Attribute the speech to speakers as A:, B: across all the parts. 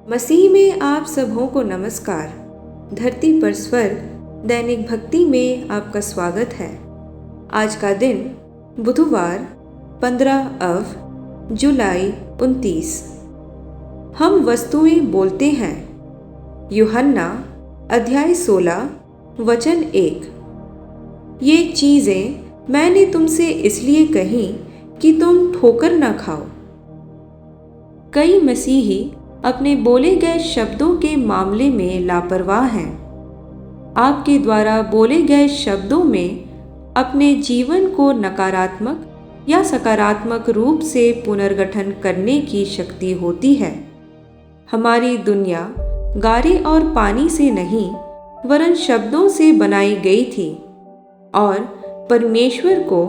A: मसीह में आप सबों को नमस्कार। धरती पर स्वर्ग दैनिक भक्ति में आपका स्वागत है। आज का दिन बुधवार 15 जुलाई 29। हम वस्तुएं बोलते हैं। यूहन्ना अध्याय 16 वचन 1। ये चीज़ें मैंने तुमसे इसलिए कही कि तुम ठोकर न खाओ। कई मसीही अपने बोले गए शब्दों के मामले में लापरवाह हैं। आपके द्वारा बोले गए शब्दों में अपने जीवन को नकारात्मक या सकारात्मक रूप से पुनर्गठन करने की शक्ति होती है। हमारी दुनिया गारे और पानी से नहीं वरन शब्दों से बनाई गई थी और परमेश्वर को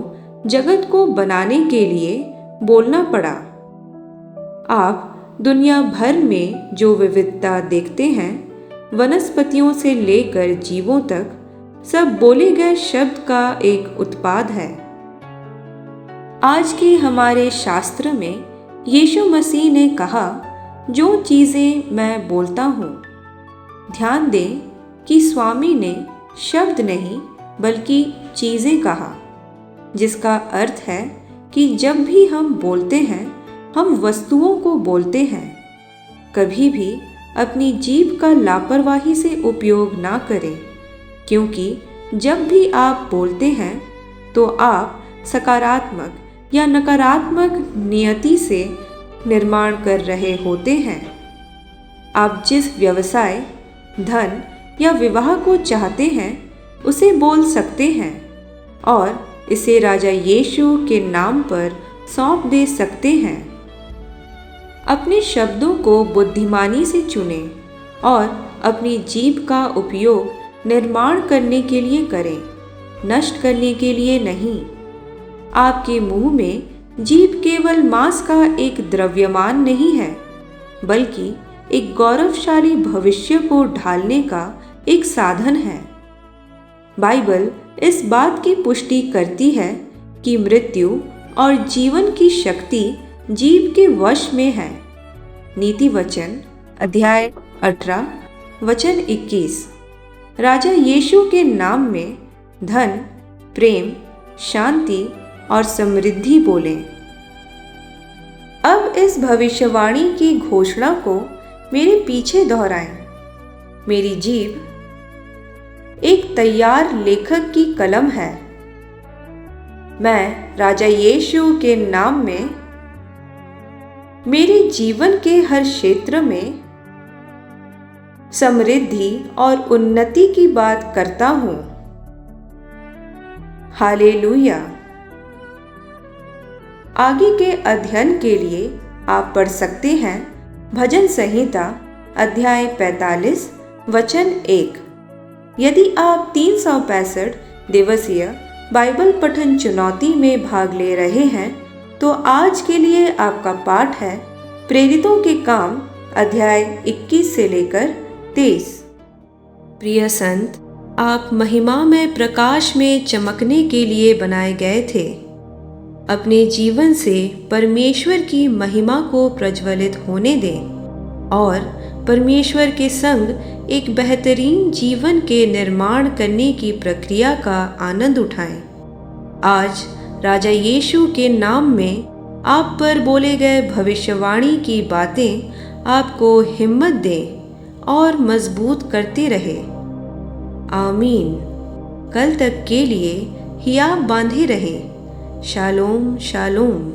A: जगत को बनाने के लिए बोलना पड़ा। आप दुनिया भर में जो विविधता देखते हैं, वनस्पतियों से लेकर जीवों तक, सब बोले गए शब्द का एक उत्पाद है। आज के हमारे शास्त्र में यीशु मसीह ने कहा, जो चीज़ें मैं बोलता हूँ। ध्यान दें कि स्वामी ने शब्द नहीं बल्कि चीज़ें कहा, जिसका अर्थ है कि जब भी हम बोलते हैं हम वस्तुओं को बोलते हैं। कभी भी अपनी जीभ का लापरवाही से उपयोग ना करें, क्योंकि जब भी आप बोलते हैं तो आप सकारात्मक या नकारात्मक नियति से निर्माण कर रहे होते हैं। आप जिस व्यवसाय, धन या विवाह को चाहते हैं उसे बोल सकते हैं और इसे राजा यीशु के नाम पर सौंप दे सकते हैं। अपने शब्दों को बुद्धिमानी से चुनें और अपनी जीभ का उपयोग निर्माण करने के लिए करें, नष्ट करने के लिए नहीं। आपके मुंह में जीभ केवल मांस का एक द्रव्यमान नहीं है, बल्कि एक गौरवशाली भविष्य को ढालने का एक साधन है। बाइबल इस बात की पुष्टि करती है कि मृत्यु और जीवन की शक्ति जीभ के वश में है। नीति वचन अध्याय 18 वचन 21। राजा यीशु के नाम में धन, प्रेम, शांति और समृद्धि बोलें। अब इस भविष्यवाणी की घोषणा को मेरे पीछे दोहराएं। मेरी जीभ एक तैयार लेखक की कलम है। मैं राजा यीशु के नाम में मेरे जीवन के हर क्षेत्र में समृद्धि और उन्नति की बात करता हूँ। हालेलुया। आगे के अध्ययन के लिए आप पढ़ सकते हैं भजन संहिता अध्याय 45 वचन 1। यदि आप 365 दिवसीय बाइबल पठन चुनौती में भाग ले रहे हैं तो आज के लिए आपका पाठ है प्रेरितों के काम अध्याय 21 से लेकर 23। प्रिय संत, आप महिमा में प्रकाश में चमकने के लिए बनाए गए थे। अपने जीवन से परमेश्वर की महिमा को प्रज्वलित होने दें और परमेश्वर के संग एक बेहतरीन जीवन के निर्माण करने की प्रक्रिया का आनंद उठाएं। आज राजा यीशु के नाम में आप पर बोले गए भविष्यवाणी की बातें आपको हिम्मत दें और मजबूत करते रहे। आमीन। कल तक के लिए हियाब बांधे रहें। Shalom shalom.